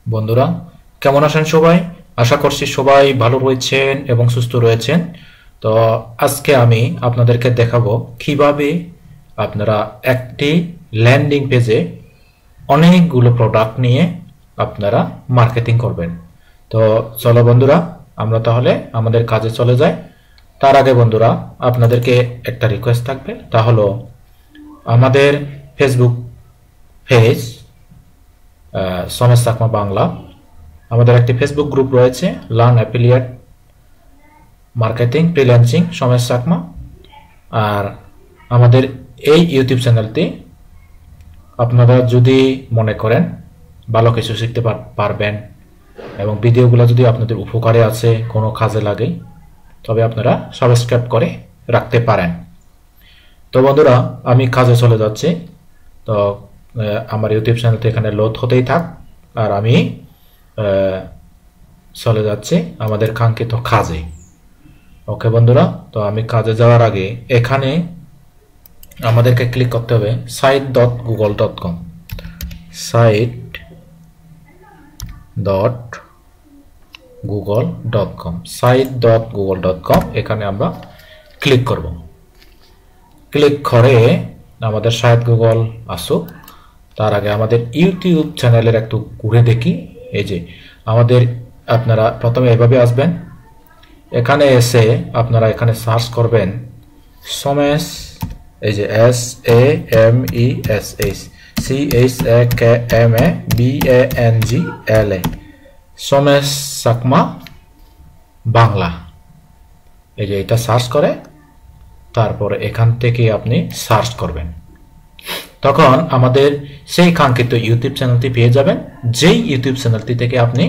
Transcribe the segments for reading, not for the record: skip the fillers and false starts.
বন্ধুরা, কেমন আছেন সবাই? আশা করছি সবাই ভালো রয়েছেন এবং সুস্থ রয়েছেন। তো আজকে আমি আপনাদেরকে দেখাবো কিভাবে আপনারা একটি ল্যান্ডিং পেজে অনেকগুলো প্রোডাক্ট নিয়ে আপনারা মার্কেটিং করবেন। তো চলো বন্ধুরা, আমরা তাহলে আমাদের কাজে চলে যাই। তার আগে বন্ধুরা, আপনাদেরকে একটা রিকোয়েস্ট থাকবে, তা হলো আমাদের ফেসবুক পেজ সমেশ চাকমা বাংলা, আমাদের একটি ফেসবুক গ্রুপ রয়েছে, learn affiliate marketing freelancing Somesh Chakma. আর আমাদের এই ইউটিউব চ্যানেলটি আপনারা যদি মনে করেন ভালো কিছু শিখতে পারবেন এবং ভিডিওগুলো যদি আপনাদের উপকারে আছে, কোনো কাজে লাগে, তবে আপনারা সাবস্ক্রাইব করে রাখতে পারেন। তো বন্ধুরা, আমি কাজে চলে যাচ্ছি। তো আমার ইউটিউব চ্যানেলটি এখানে লোড হতেই থাক, আর আমি চলে যাচ্ছি আমাদের কাঙ্ক্ষিত কাজে। ওকে বন্ধুরা, তো আমি কাজে যাওয়ার আগে এখানে আমাদেরকে ক্লিক করতে হবে site.google.com, site.google.com, এখানে আমরা ক্লিক করব। ক্লিক করে আমাদের সাইট গুগল আসুক, তার আগে আমাদের ইউটিউব চ্যানেলের একটু ঘুরে দেখি। এই যে আমাদের, আপনারা প্রথমে এভাবে আসবেন, এখানে এসে আপনারা এখানে সার্চ করবেন সমেশ, এই যে SAMESCHAKMABANGLA, সমেশ চাকমা বাংলা। এই যে এটা সার্চ করে তারপরে এখান থেকে আপনি সার্চ করবেন, তখন আমাদের সেই কাঙ্ক্ষিত ইউটিউব চ্যানেলটি পেয়ে যাবেন, যেই ইউটিউব চ্যানেলটি থেকে আপনি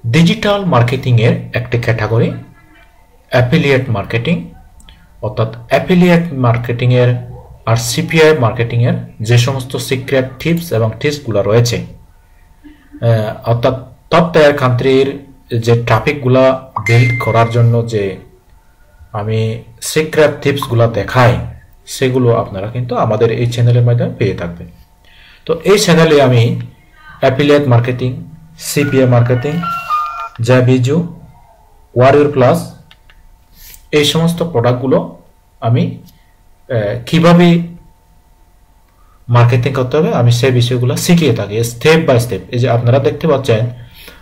ডিজিটাল মার্কেটিং এর একটি ক্যাটাগরি অ্যাফিলিয়েট মার্কেটিং, অর্থাৎ অ্যাফিলিয়েট মার্কেটিং এর আর সিপিআই মার্কেটিং এর যে সমস্ত সিক্রেট টিপস এবং ট্রিক্সগুলো রয়েছে, অর্থাৎ টপ টায়ার কান্ট্রির যে ট্রাফিকগুলো বিল্ড করার জন্য যে আমি সিক্রেট টিপসগুলো দেখাই, সেগুলো আপনারা কিন্তু আমাদের এই চ্যানেলের মাধ্যমে পেয়ে থাকবেন। তো এই চ্যানেলে আমি অ্যাফিলিয়েট মার্কেটিং, সিপিএ মার্কেটিং, জ্যাবিজু, ওয়ারিয়র প্লাস, এই সমস্ত প্রোডাক্টগুলো আমি কিভাবে মার্কেটিং করতে হবে আমি সেই বিষয়গুলো শিখিয়ে থাকি স্টেপ বাই স্টেপ। এই যে আপনারা দেখতে পাচ্ছেন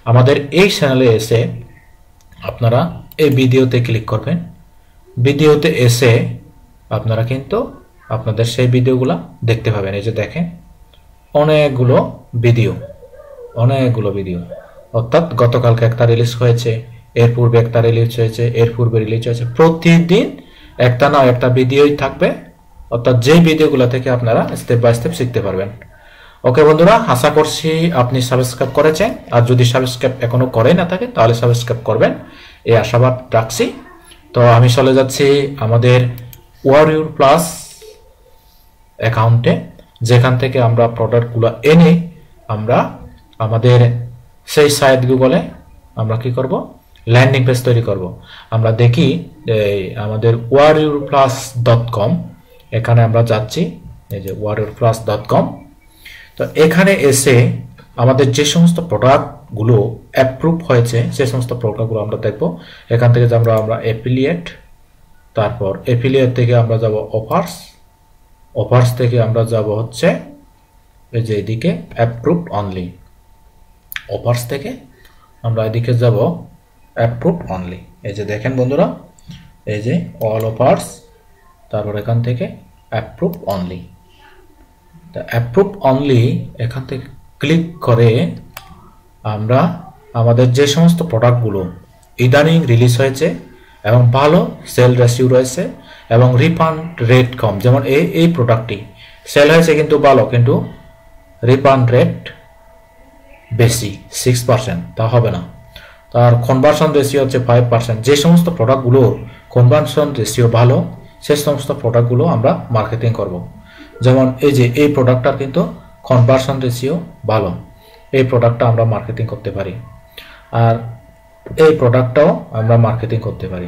আমাদের এই চ্যানেলে এসে আপনারা এই ভিডিওতে ক্লিক করবেন। ভিডিওতে এসে আপনারা কিন্তু আপনাদের সেই ভিডিওগুলো দেখতে পাবেন। এই যে দেখেন অনেকগুলো ভিডিও, অর্থাৎ গতকালকে একটা রিলিজ হয়েছে, এর পূর্বে একটা রিলিজ হয়েছে, এর পূর্বে রিলিজ হয়েছে, প্রতিদিন একটা না একটা ভিডিওই থাকবে, অর্থাৎ যেই ভিডিওগুলো থেকে আপনারা স্টেপ বাই স্টেপ শিখতে পারবেন। ওকে বন্ধুরা, আশা করছি আপনি সাবস্ক্রাইব করেছেন, আর যদি সাবস্ক্রাইব এখনো করে না থাকে তাহলে সাবস্ক্রাইব করবেন, এই আশাবাদ রাখছি। তো আমি চলে যাচ্ছি আমাদের ওয়ারিয়র প্লাস অ্যাকাউন্টে, যেখান থেকে আমরা প্রোডাক্টগুলো এনে আমরা আমাদের সেই সাইট গুগলে আমরা কি করব, ল্যান্ডিং পেজ তৈরি করব। আমরা দেখি আমাদের warriorplus.com, এখানে আমরা যাচ্ছি, এই যে warriorplus.com। তো এখানে এসে আমাদের যে সমস্ত প্রোডাক্টগুলো অ্যাপ্রুভ হয়েছে সেই সমস্ত প্রোডাক্টগুলো আমরা দেখব। এখান থেকে আমরা অ্যাফিলিয়েট, তারপর অ্যাফিলিয়েট থেকে আমরা যাব অফার্স থেকে আমরা যাব হচ্ছে এই যে এদিকে অ্যাপ্রুভ অনলি, অফার্স থেকে আমরা এদিকে যাব অ্যাপ্রুভ অনলি। এই যে দেখেন বন্ধুরা, এই যে অল অফার্স, তারপর এখান থেকে অ্যাপ্রুভ অনলি। তো অ্যাপ্রুভ অনলি এখান থেকে ক্লিক করে আমরা আমাদের যে সমস্ত প্রোডাক্টগুলো ইদানিং রিলিজ হয়েছে এবং ভালো সেল রেশিও রয়েছে এবং রিফান্ড রেট কম, যেমন এই প্রোডাক্টটি সেল হয়েছে কিন্তু ভালো, কিন্তু রিফান্ড রেট বেশি 6%, তা হবে না। তার কনভার্সন রেশিও হচ্ছে 5%। যে সমস্ত প্রোডাক্টগুলোর কনভার্সন রেশিও ভালো সেই সমস্ত প্রোডাক্টগুলো আমরা মার্কেটিং করব। যেমন এই যে এই প্রোডাক্টটার কিন্তু কনভার্সন রেশিও ভালো, এই প্রোডাক্টটা আমরা মার্কেটিং করতে পারি, আর এই প্রোডাক্টটাও আমরা মার্কেটিং করতে পারি।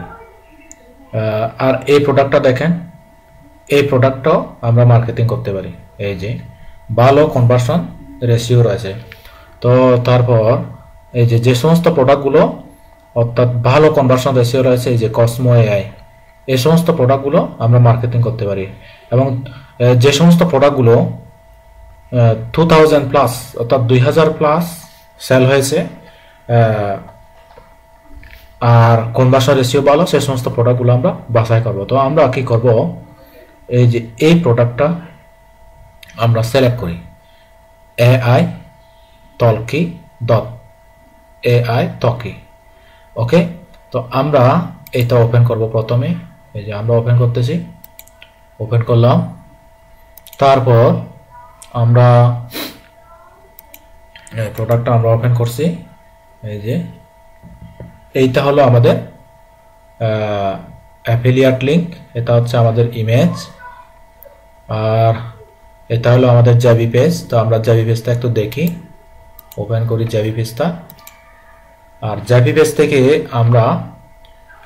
আর এই প্রোডাক্টটা দেখেন, এই প্রোডাক্টটাও আমরা মার্কেটিং করতে পারি, এই যে ভালো কনভার্সন রেশিও রয়েছে। তো তো তারপর এই যে সমস্ত প্রোডাক্টগুলো অর্থাৎ ভালো কনভার্সন রেশিও রয়েছে, এই যে কসমো এআই, এই সমস্ত প্রোডাক্টগুলো আমরা মার্কেটিং করতে পারি। এবং যে সমস্ত প্রোডাক্টগুলো 2000 প্লাস অর্থাৎ 2000 প্লাস সেল হয়েছে আর কনভার্সন রেশিও ভালো, সেই সমস্ত প্রোডাক্টগুলো আমরা বাছাই করব। তো আমরা কি করব, এই যে এই প্রোডাক্টটা আমরা সিলেক্ট করি, এআই তলকি ডট এআই তকি। ওকে, তো আমরা এইটা ওপেন করব প্রথমে। এই যে আমরা ওপেন করতেছি, ওপেন করলাম। তারপর আমরা প্রোডাক্টটা আমরা ওপেন করছি। এই যে এইটা হলো আমাদের অ্যাফিলিয়েট লিংক, এটা হচ্ছে আমাদের ইমেজ, আর এটা হলো আমাদের জেবি পেজ। তো আমরা জেবি পেজটা একটু দেখি, ওপেন করি জেবি পেজটা। আর জেবি পেজ থেকে আমরা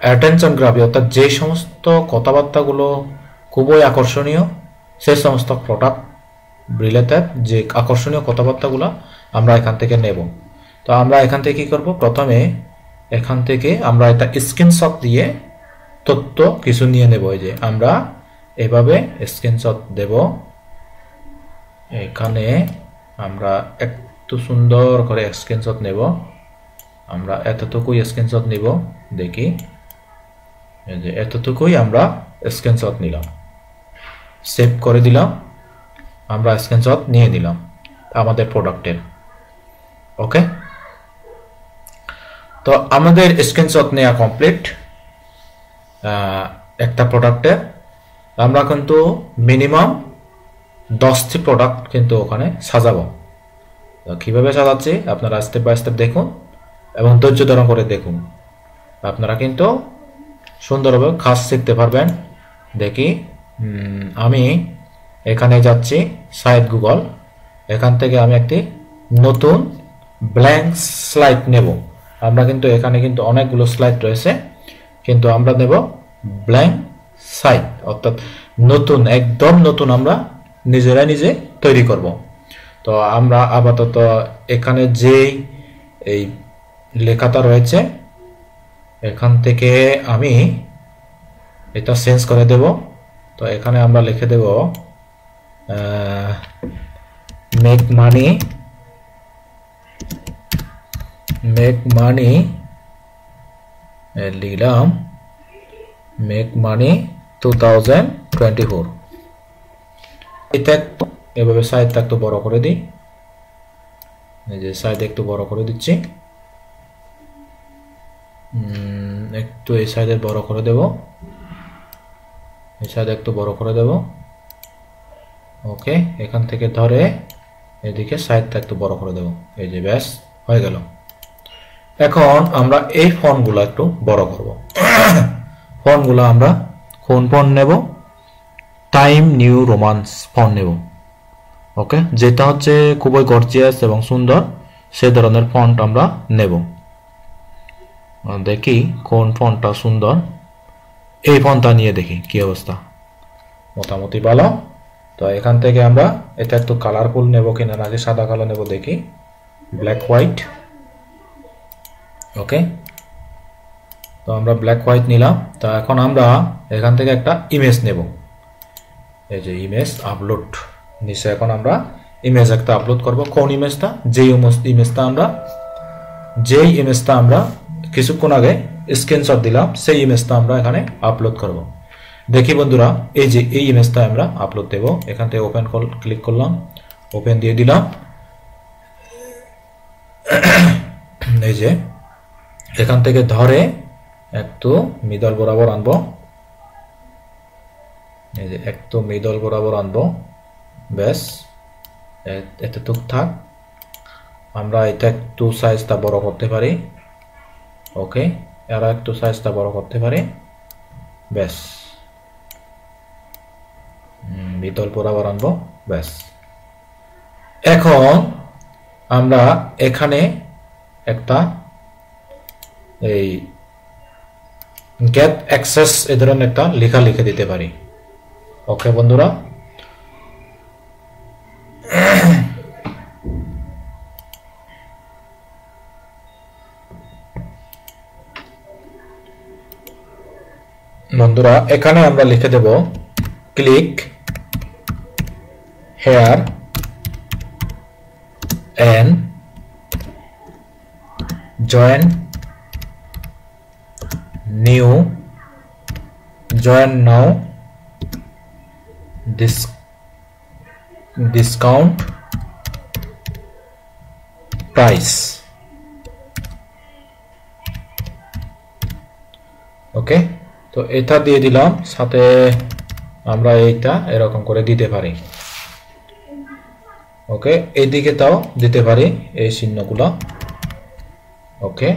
অ্যাটেনশন গ্রাবি অর্থাৎ যে সমস্ত কথাবার্তাগুলো খুবই আকর্ষণীয়, সেই সমস্ত প্রোডাক্ট রিলেটেড যে আকর্ষণীয় কথাবার্তাগুলো আমরা এখান থেকে নেব। তো আমরা এখান থেকে কি করব, প্রথমে এখান থেকে আমরা একটা স্ক্রিনশট দিয়ে তথ্য কিছু নিয়ে নেব। এই যে আমরা এভাবে স্ক্রিনশট দেব, এখানে আমরা একটু সুন্দর করে স্ক্রিনশট নেব। আমরা এতটুকুই স্ক্রিনশট নিব, দেখি এই যে এতটুকুই আমরা স্ক্রিনশট নিলাম, সেভ করে দিলাম। আমরা স্ক্রিনশট নিয়ে নিলাম আমাদের প্রোডাক্টের। ওকে, তো আমাদের স্ক্রিনশট নেওয়া কমপ্লিট একটা প্রোডাক্টের। আমরা কিন্তু মিনিমাম 10টি প্রোডাক্ট কিন্তু ওখানে সাজাবো। কিভাবে সাজাচ্ছি আপনারা স্টেপ বাই স্টেপ দেখুন এবং ধৈর্য ধারণ করে দেখুন, আপনারা কিন্তু সুন্দরভাবে কাজ শিখতে পারবেন। দেখি আমি এখানে যাচ্ছি সাইট গুগল, এখান থেকে আমি একটি নতুন ব্ল্যাঙ্ক স্লাইড নেব। আমরা কিন্তু এখানে কিন্তু অনেকগুলো স্লাইড রয়েছে, কিন্তু আমরা নেব ব্ল্যাঙ্ক সাইট অর্থাৎ নতুন, একদম নতুন আমরা নিজেরা নিজে তৈরি করব। তো আমরা আপাতত এখানে যেই এই লেখাটা রয়েছে এখান থেকে আমি এটা চেঞ্জ করে দেব। তো এখানে আমরা লিখে দেব মেক মানি লিখলাম মেক মানি 2024। এটা এভাবে সাইজটা একটু বড় করে দিই, এই যে সাইজ একটু বড় করে দিচ্ছি, একটু এই সাইজে বড় করে দেব, এই সাইজ একটু বড় করে দেব। ওকে, এখান থেকে ধরে এদিকে সাইজটা একটু বড় করে দেব, এই যে ব্যাস হয়ে গেল। এখন আমরা এই ফন্টগুলো একটু বড় করব। ফন্টগুলো আমরা কোন ফন্ট নেব, টাইম নিউ রোমান্স ফন্ট নেব। ওকে, যেটা হচ্ছে খুবই গর্জিয়াস এবং সুন্দর সেই ধরনের ফন্ট আমরা নেব। দেখি কোন ফন্টটা সুন্দর, এই ফন্টটা নিয়ে দেখি কি অবস্থা, মোটামুটি ভালো। তো এখান থেকে আমরা এটা একটু কালারফুল নেব কিনা, নাকি সাদা কালো নেব দেখি, ব্ল্যাক হোয়াইট। ওকে, তো আমরা ব্ল্যাক হোয়াইট নিলাম। তো এখন আমরা এখান থেকে একটা ইমেজ নেব, এই যে ইমেজ আপলোড নিচে। এখন আমরা ইমেজ একটা আপলোড করব। কোন ইমেজটা, যেই ইমেজটা আমরা কিছুক্ষণ আগে স্ক্রিনশট দিলাম, সেই ইমেজটা আমরা এখানে আপলোড করব। দেখি বন্ধুরা, এই যে এই ইমেজটা আমরা আপলোড দেব। এখান থেকে ওপেন ক্লিক করলাম, ওপেন দিয়ে দিলাম। এই যে এখান থেকে ধরে একটু মিডল বরাবর আনবো, এই যে একটু মিডল বরাবর আনবো, ব্যাস এতটুক থাক। আমরা এটা একটু সাইজটা বড় করতে পারি। ওকে, এরা একটু সাইজটা বড় করতে পারি, ব্যাস মিডল বরাবর আনবো, ব্যাস। এখন আমরা এখানে একটা এই গেট অ্যাক্সেস এই ধরনের একটা লেখা লিখে দিতে পারি। ওকে বন্ধুরা, বন্ধুরা এখানে আমরা লিখে দেব click here and join now discount price. Okay, তো এটা দিয়ে দিলাম, সাথে আমরা এইটা এরকম করে দিতে পারি। ওকে, এইদিকে তাও দিতে পারি এই চিহ্নগুলো। ওকে,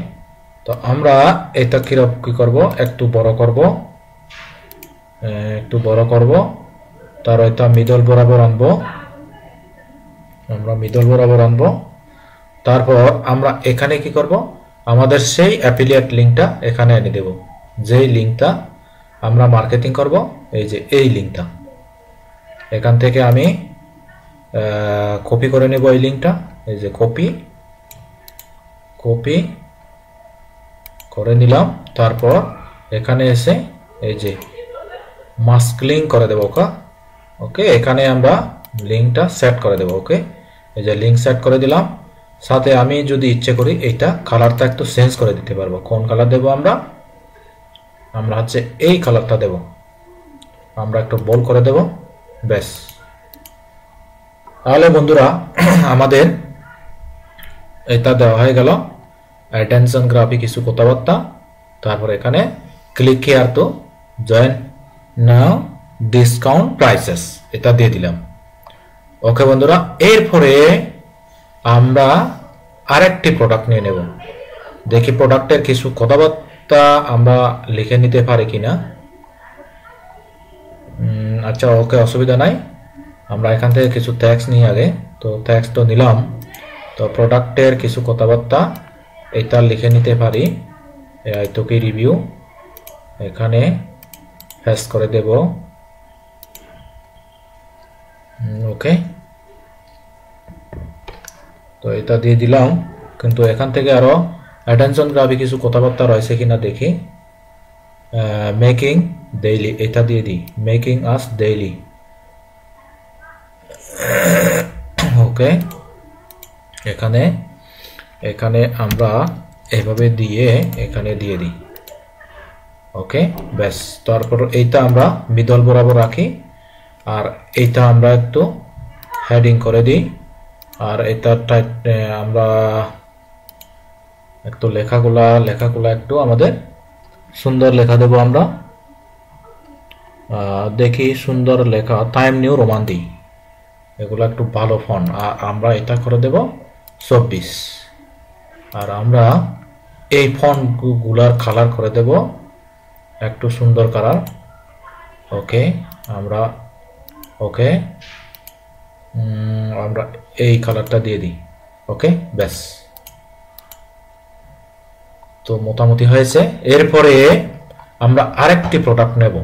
তো আমরা এটা কি করব, একটু বড় করব, তার এটা মিডল বরাবর আনবো, তারপর আমরা এখানে কি করব, আমাদের সেই অ্যাফিলিয়েট লিংকটা এখানে এনে দেব, যেই লিংকটা আমরা মার্কেটিং করব, এই যে এই লিংকটা এখান থেকে আমি কপি করে নেব এই লিংকটা, এই যে কপি করে নিলাম। তারপর এখানে এসে এই যে মাস্ক লিংক করে দেব। ওকে, এখানে আমরা লিংকটা সেট করে দেব। ওকে, এই যে লিংক সেট করে দিলাম। সাথে আমি যদি ইচ্ছে করি এইটা কালারটা একটু চেঞ্জ করে দিতে পারবো। কোন কালার দেব, আমরা হচ্ছে এই কালারটা দেব, আমরা একটু বোল্ড করে দেব। ব্যাস, তাহলে বন্ধুরা আমাদের এটা দেওয়া হয়ে গেল, অ্যাটেনশন গ্রাফে কিছু কথাবার্তা, তারপর এখানে click here to join now discount prices, এটা দিয়ে দিলাম। ওকে বন্ধুরা, এরপরে আমরা আরেকটি প্রোডাক্ট নিয়ে নেব। দেখি প্রোডাক্টের কিছু কথাবার্তা আমরা লিখে নিতে পারি কিনা। আচ্ছা, ওকে, অসুবিধা নাই, আমরা এখান থেকে কিছু ট্যাক্স নিই আগে। তো ট্যাক্স তো নিলাম, তো প্রোডাক্টের কিছু কথাবার্তা এটা লিখে নিতে পারি। কি রিভিউ এখানে পেস্ট করে দেব। ওকে, তো এটা দিয়ে দিলাম, কিন্তু এখান থেকে আরো অ্যাটেনশন গ্রাফে কিছু কথাবার্তা রয়েছে কিনা দেখি। মেকিং ডেইলি, এটা দিয়ে দিই, মেকিং আস ডেইলি। ওকে, এখানে আমরা এভাবে দিয়ে এখানে দিয়ে দিই। ওকে, ব্যাস, তারপর এইটা আমরা মিডল বরাবর রাখি, আর এইটা আমরা একটু হেডিং করে দিই, আর এটা আমরা একটু লেখাগুলা একটু আমাদের সুন্দর লেখা দেব। আমরা দেখি সুন্দর লেখা, টাইম নিউ রোমান দিই, এগুলো একটু ভালো ফন্ট। আর আমরা এটা করে দেব 24, আর আমরা এই ফন্ট গুলার কালার করে দেব একটু সুন্দর কালার। ওকে, আমরা এই কালারটা দিয়ে দিই। ওকে, ব্যাস, তো মোটামুটি হয়েছে। এরপরে আমরা আরেকটি প্রোডাক্ট নেব।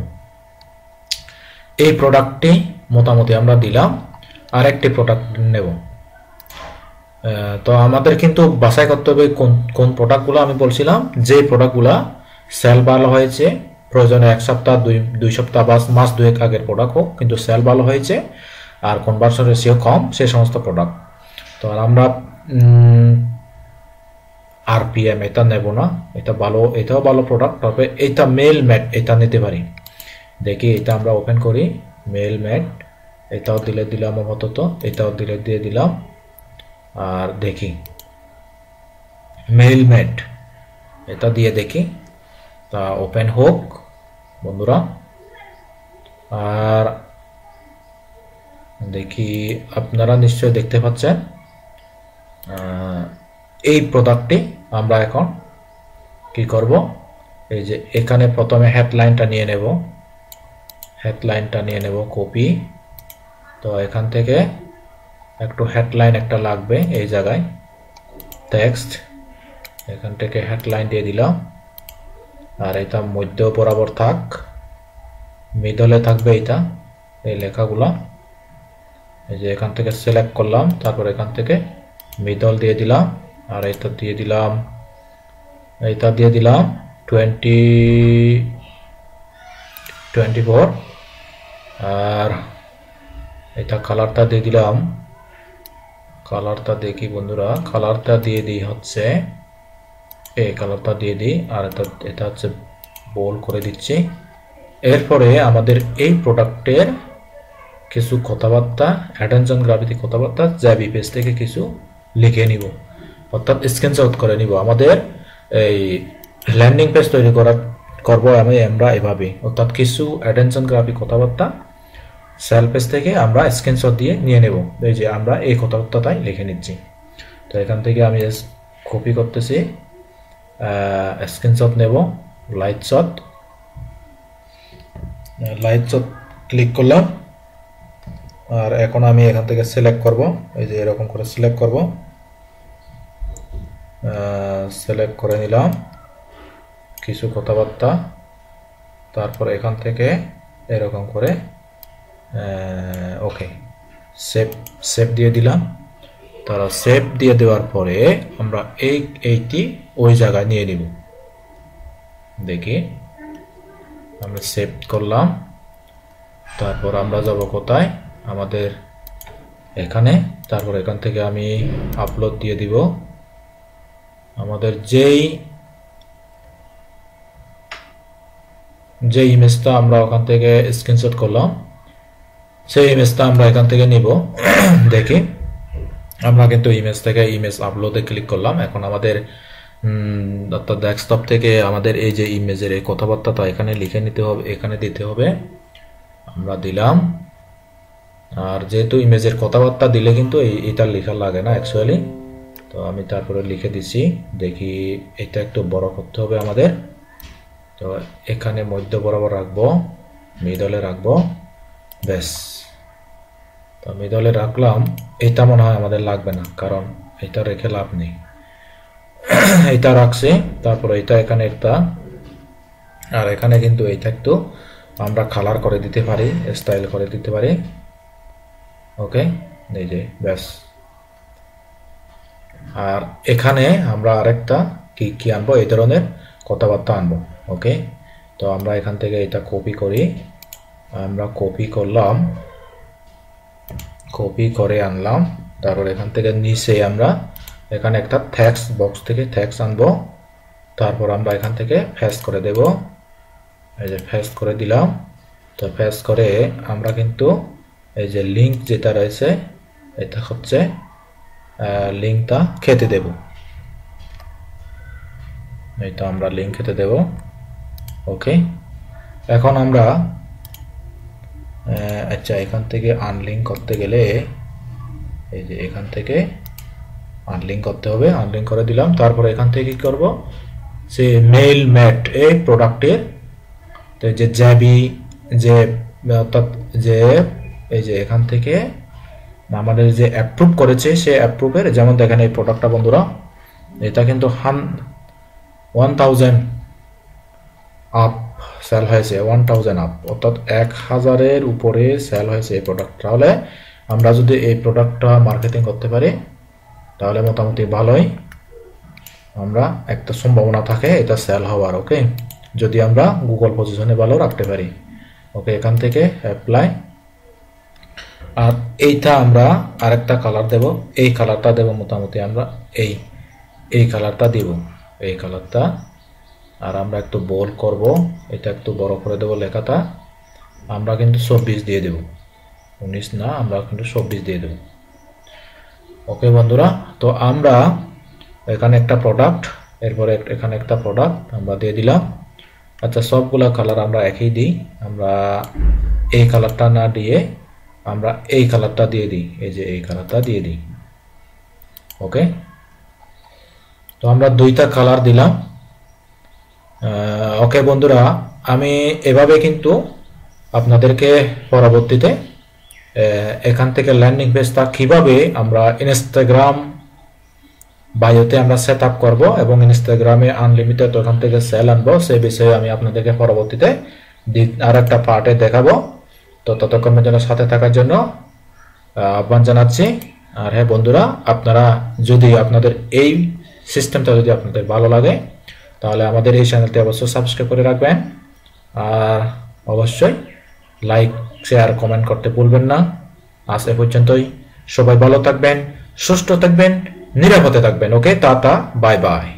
এই প্রোডাক্টটি মোটামুটি আমরা দিলাম, আরেকটি প্রোডাক্ট নেব। তো আমাদের কিন্তু বাছাই করতে হবে কোন প্রোডাক্টগুলো। আমি বলছিলাম যে প্রোডাক্টগুলো সেল ভালো হয়েছে, প্রয়োজনে 1 সপ্তাহ 2 সপ্তাহ বা মাস 2 আগের প্রোডাক্ট হোক, কিন্তু সেল ভালো হয়েছে আর কনভার্সন রেশিও কম, সেই সমস্ত প্রোডাক্ট। তো আর আমরা আরপিএম এটা নেব না, এটা ভালো, এটাও ভালো প্রোডাক্ট, তবে এটা মেল ম্যাট এটা নিতে পারি। দেখি এটা আমরা ওপেন করি, মেল ম্যাট এটাও দিলাম আপাতত, এটাও দিয়ে দিলাম। আর দেখি মেল ম্যাট এটা দিয়ে দেখি, তা ওপেন হোক বন্ধুরা। আর দেখি আপনারা নিশ্চয় দেখতে পাচ্ছেন এই প্রোডাক্টটি আমরা এখন কি করব, এই যে এখানে প্রথমে হেডলাইনটা নিয়ে নেব কপি। তো এখান থেকে একটু হেডলাইন একটা লাগবে, এই জায়গায় টেক্সট, এখান থেকে হেডলাইন দিয়ে দিলাম। আর এটা মধ্য বরাবর থাক, মিডলে থাকবে এটা, এই লেখাগুলা। এই যে এখান থেকে সিলেক্ট করলাম, তারপর এখান থেকে মিডল দিয়ে দিলাম, আর এটা দিয়ে দিলাম 20 24 আর এটা কালারটা দিয়ে দিলাম কালারটা দেখি বন্ধুরা কালারটা দিয়ে দিই হচ্ছে এই কালারটা দিয়ে দিই আর এটা হচ্ছে বোল্ড করে দিচ্ছি এরপরে আমাদের এই প্রোডাক্টের কিছু কথাবার্তা অ্যাটেনশন গ্রাভিটি কথাবার্তা জ্যাবি পেজ থেকে কিছু লিখে নিব অর্থাৎ স্ক্রিনশট করে নিব আমাদের এই ল্যান্ডিং পেজ তৈরি করব আমরা এভাবে অর্থাৎ কিছু অ্যাটেনশন গ্রাফিক কথাবার্তা সেল পেজ থেকে আমরা স্ক্রিনশট দিয়ে নিয়ে নেব এই যে আমরা এই কথাবার্তাটাই লিখে নিচ্ছি তো এখান থেকে আমি কপি করতেছি স্ক্রিনশট নেব লাইট শট ক্লিক করলাম আর এখন আমি এখান থেকে সিলেক্ট করব এই যে এরকম করে সিলেক্ট করব সিলেক্ট করে নিলাম কিছু কথাবার্তা তারপর এখান থেকে এরকম করে ওকে সেভ দিয়ে দিলাম তারা সেভ দিয়ে দেওয়ার পরে আমরা এইটি ওই জায়গায় নিয়ে নিব দেখি আমরা সেভ করলাম তারপর আমরা যাব কোথায় আমাদের এখানে তারপর এখান থেকে আমি আপলোড দিয়ে দিব আমাদের যে ইমেজটা আমরা ওখান থেকে স্ক্রিনশট করলাম সেই ইমেজটা আমরা এখান থেকে নিব দেখি আমরা কিন্তু ইমেজ থেকে ইমেজ আপলোডে ক্লিক করলাম এখন আমাদের অর্থাৎ ডেস্কটপ থেকে আমাদের এই যে ইমেজের এই কথাবার্তাটা এখানে লিখে নিতে হবে এখানে দিতে হবে আমরা দিলাম আর যেহেতু ইমেজের কথাবার্তা দিলে কিন্তু এটা লেখা লাগে না অ্যাকচুয়ালি তো আমি তারপরে লিখে দিছি দেখি এটা একটু বড় করতে হবে আমাদের তো এখানে মধ্য বরাবর রাখবো মিডলে রাখবো বেশ তো মিডলে রাখলাম এটা মনে হয় আমাদের লাগবে না কারণ এটা রেখে লাভ নেই এটা রাখছি তারপর এটা এখানে একটা আর এখানে কিন্তু এইটা একটু আমরা কালার করে দিতে পারি স্টাইল করে দিতে পারি ওকে এই যে ব্যাস আর এখানে আমরা আরেকটা কি আনবো এই ধরনের কথাবার্তা আনবো ওকে তো আমরা এখান থেকে এটা কপি করি আমরা কপি করলাম কপি করে আনলাম তারপর এখান থেকে নিচে আমরা এখানে একটা টেক্সট বক্স থেকে টেক্সট আনবো তারপর আমরা এখান থেকে পেস্ট করে দেব এই যে পেস্ট করে দিলাম তো পেস্ট করে আমরা কিন্তু এই যে লিংক যেটা রয়েছে এটা হচ্ছে লিংকটা খেতে দেব এইটা আমরা লিংক খেতে দেব ওকে এখন আমরা আচ্ছা এখান থেকে আনলিংক করতে গেলে এই যে এখান থেকে আনলিংক করতে হবে আনলিংক করে দিলাম তারপর এখান থেকে কি করব যে মেইল ম্যাট এই প্রোডাক্টের তো যে জ্যাবি যে অর্থাৎ যে এই যে এখান থেকে আমাদের যে অ্যাপ্রুভ করেছে সে অ্যাপ্রুভের যেমন দেখেন এই প্রোডাক্টটা বন্ধুরা এটা কিন্তু 1000 আপ সেল হয়েছে 1000 আপ অর্থাৎ 1000 এর উপরে সেল হয়েছে এই প্রোডাক্ট তাহলে আমরা যদি এই প্রোডাক্টটা মার্কেটিং করতে পারি তাহলে মোটামুটি ভালোই আমরা একটা সম্ভাবনা থাকে এটা সেল হওয়ার ওকে যদি আমরা গুগল পজিশনে ভালো রাখতে পারি ওকে এখান থেকে অ্যাপ্লাই আর এইটা আমরা আরেকটা কালার দেব এই কালারটা দেব মোটামুটি আমরা এই কালারটা দিব এই কালারটা আর আমরা একটু বোল্ড করব এটা একটু বড় করে দেব লেখাটা আমরা কিন্তু 24 দিয়ে দেব 19 না আমরা কিন্তু 24 দিয়ে দেব ওকে বন্ধুরা তো আমরা এখানে একটা প্রোডাক্ট এরপরে এখানে একটা প্রোডাক্ট আমরা দিয়ে দিলাম আচ্ছা সবগুলা কালার আমরা একই দিই আমরা এই কালারটা না দিয়ে আমরা এই কালারটা দিয়ে দিই এই যে এই কালারটা দিয়ে দিই ওকে তো আমরা দুইটা কালার দিলাম ওকে বন্ধুরা আমি এভাবে কিন্তু আপনাদেরকে পরবর্তীতে এখান থেকে ল্যান্ডিং পেজটা কিভাবে আমরা ইনস্টাগ্রাম বায়োতে আমরা সেট আপ করবো এবং ইনস্টাগ্রামে আনলিমিটেড ওখান থেকে সেল আনবো সেই বিষয়ে আমি আপনাদেরকে পরবর্তীতে আর একটা পার্টে দেখাবো তো ততক্ষণের জন্য সাথে থাকার জন্য আহ্বান জানাচ্ছি আর হ্যাঁ বন্ধুরা আপনারা যদি আপনাদের এই সিস্টেমটা যদি আপনাদের ভালো লাগে তাহলে আমাদের এই চ্যানেলটি অবশ্যই সাবস্ক্রাইব করে রাখবেন আর অবশ্যই লাইক শেয়ার কমেন্ট করতে ভুলবেন না। আজ এ পর্যন্তই। সবাই ভালো থাকবেন, সুস্থ থাকবেন, নিরাপদে থাকবেন। ওকে, টাটা, বাই বাই।